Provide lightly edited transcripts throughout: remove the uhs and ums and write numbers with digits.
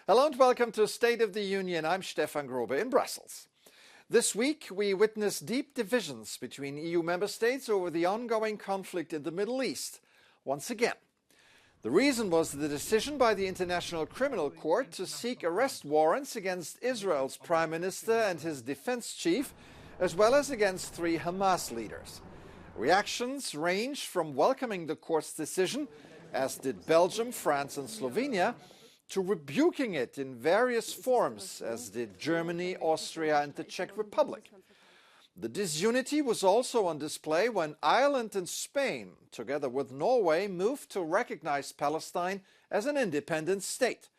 Hello and welcome to State of the Union. I'm Stefan Grobe in Brussels. This week we witnessed deep divisions between EU member states over the ongoing conflict in the Middle East. Once again, the reason was the decision by the International Criminal Court to seek arrest warrants against Israel's Prime Minister and his defense chief, as well as against 3 Hamas leaders. Reactions ranged from welcoming the court's decision, as did Belgium, France and Slovenia, to rebuking it in various forms, as did Germany, Austria and the Czech Republic. The disunity was also on display when Ireland and Spain, together with Norway, moved to recognize Palestine as an independent state,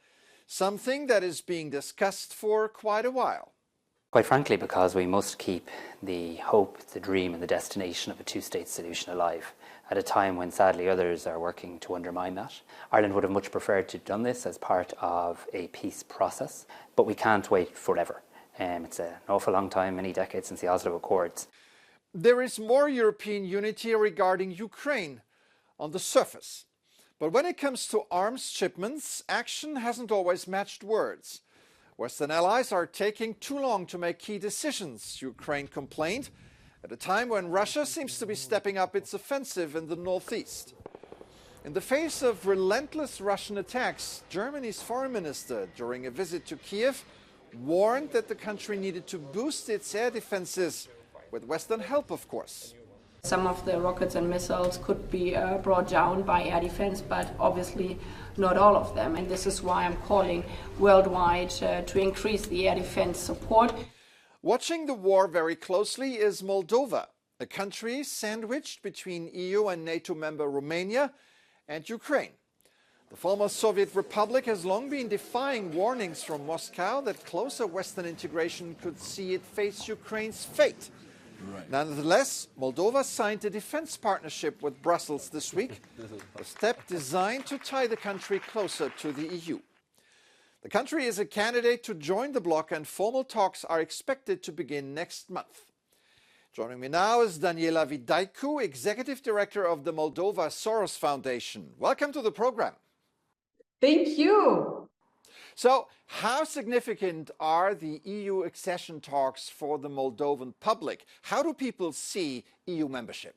something that is being discussed for quite a while. Quite frankly, because we must keep the hope, the dream and the destination of a two-state solution alive at a time when sadly others are working to undermine that. Ireland would have much preferred to have done this as part of a peace process, but we can't wait forever. It's an awful long time, many decades since the Oslo Accords. There is more European unity regarding Ukraine on the surface. But when it comes to arms shipments, action hasn't always matched words. Western allies are taking too long to make key decisions, Ukraine complained, at a time when Russia seems to be stepping up its offensive in the northeast. In the face of relentless Russian attacks, Germany's foreign minister, during a visit to Kiev, warned that the country needed to boost its air defenses, with Western help, of course. Some of the rockets and missiles could be brought down by air defense, but obviously not all of them. And this is why I'm calling worldwide to increase the air defense support. Watching the war very closely is Moldova, a country sandwiched between EU and NATO member Romania and Ukraine. The former Soviet Republic has long been defying warnings from Moscow that closer Western integration could see it face Ukraine's fate. Right. Nonetheless, Moldova signed a defense partnership with Brussels this week, a step designed to tie the country closer to the EU. The country is a candidate to join the bloc and formal talks are expected to begin next month. Joining me now is Daniela Vidaicu, Executive Director of the Moldova Soros Foundation. Welcome to the program. Thank you. So, how significant are the EU accession talks for the Moldovan public? How do people see EU membership?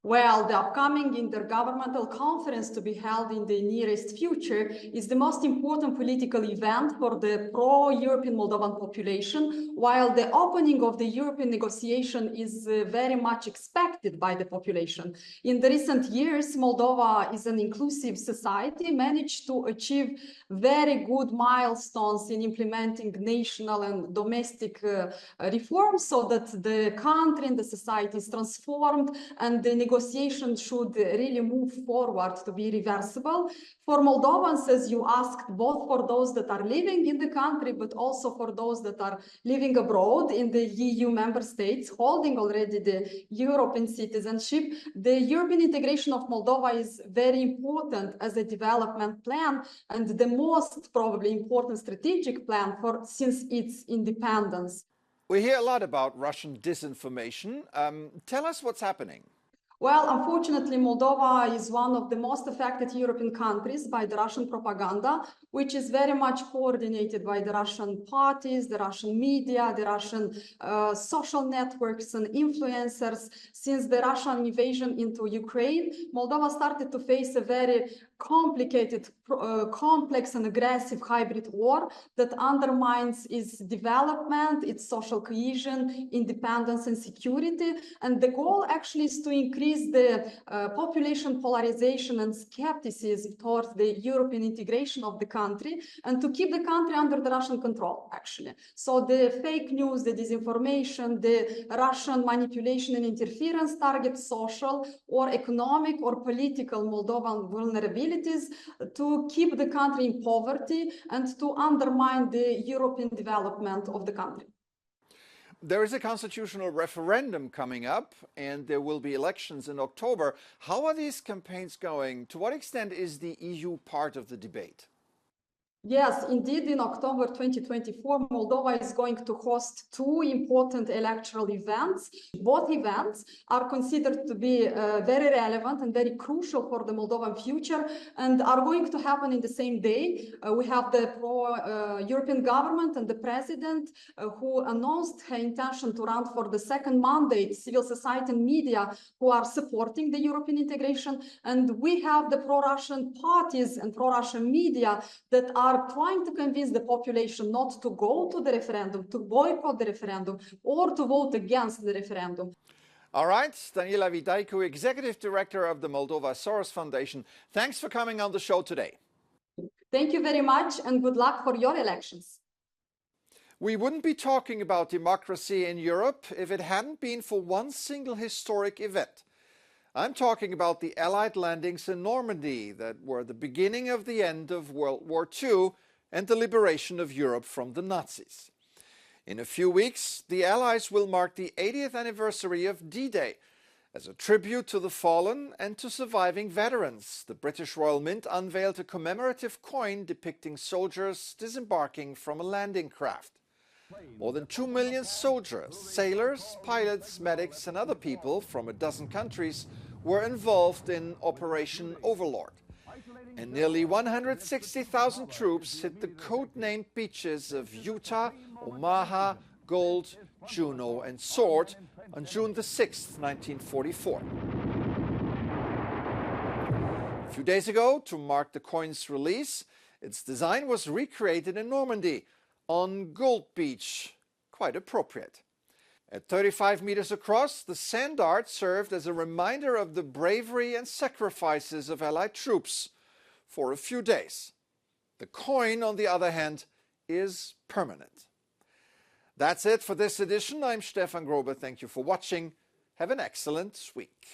Well, the upcoming intergovernmental conference to be held in the nearest future is the most important political event for the pro-European Moldovan population, while the opening of the European negotiation is very much expected by the population. In the recent years, Moldova is an inclusive society, managed to achieve very good milestones in implementing national and domestic reforms so that the country and the society is transformed and the negotiation should really move forward to be reversible. For Moldovans, as you asked, both for those that are living in the country, but also for those that are living abroad in the EU member states, holding already the European citizenship, the European integration of Moldova is very important as a development plan and the most probably important strategic plan since its independence. We hear a lot about Russian disinformation. Tell us what's happening. Well, unfortunately, Moldova is one of the most affected European countries by the Russian propaganda, which is very much coordinated by the Russian parties, the Russian media, the Russian social networks and influencers. Since the Russian invasion into Ukraine, Moldova started to face a very complicated, complex and aggressive hybrid war that undermines its development, its social cohesion, independence and security. And the goal actually is to increase the population polarization and skepticism towards the European integration of the country and to keep the country under the Russian control, actually. So the fake news, the disinformation, the Russian manipulation and interference target social or economic or political Moldovan vulnerabilities to keep the country in poverty and to undermine the European development of the country. There is a constitutional referendum coming up and there will be elections in October. How are these campaigns going? To what extent is the EU part of the debate? Yes, indeed, in October 2024, Moldova is going to host two important electoral events. Both events are considered to be very relevant and very crucial for the Moldovan future and are going to happen in the same day. We have the pro-European government and the president who announced her intention to run for the second mandate, civil society and media who are supporting the European integration. And we have the pro-Russian parties and pro-Russian media that are trying to convince the population not to go to the referendum, to boycott the referendum, or to vote against the referendum. All right, Daniela Vidaicu, Executive Director of the Moldova Soros Foundation, thanks for coming on the show today. Thank you very much and good luck for your elections. We wouldn't be talking about democracy in Europe if it hadn't been for one single historic event. I'm talking about the Allied landings in Normandy that were the beginning of the end of World War II and the liberation of Europe from the Nazis. In a few weeks, the Allies will mark the 80th anniversary of D-Day. As a tribute to the fallen and to surviving veterans, the British Royal Mint unveiled a commemorative coin depicting soldiers disembarking from a landing craft. More than 2 million soldiers, sailors, pilots, medics and other people from a dozen countries were involved in Operation Overlord. And nearly 160,000 troops hit the code-named beaches of Utah, Omaha, Gold, Juno and Sword on June the 6th, 1944. A few days ago, to mark the coin's release, its design was recreated in Normandy on Gold Beach, quite appropriate. At 35 meters across, the sand art served as a reminder of the bravery and sacrifices of Allied troops for a few days. The coin, on the other hand, is permanent. That's it for this edition. I'm Stefan Grobe. Thank you for watching. Have an excellent week.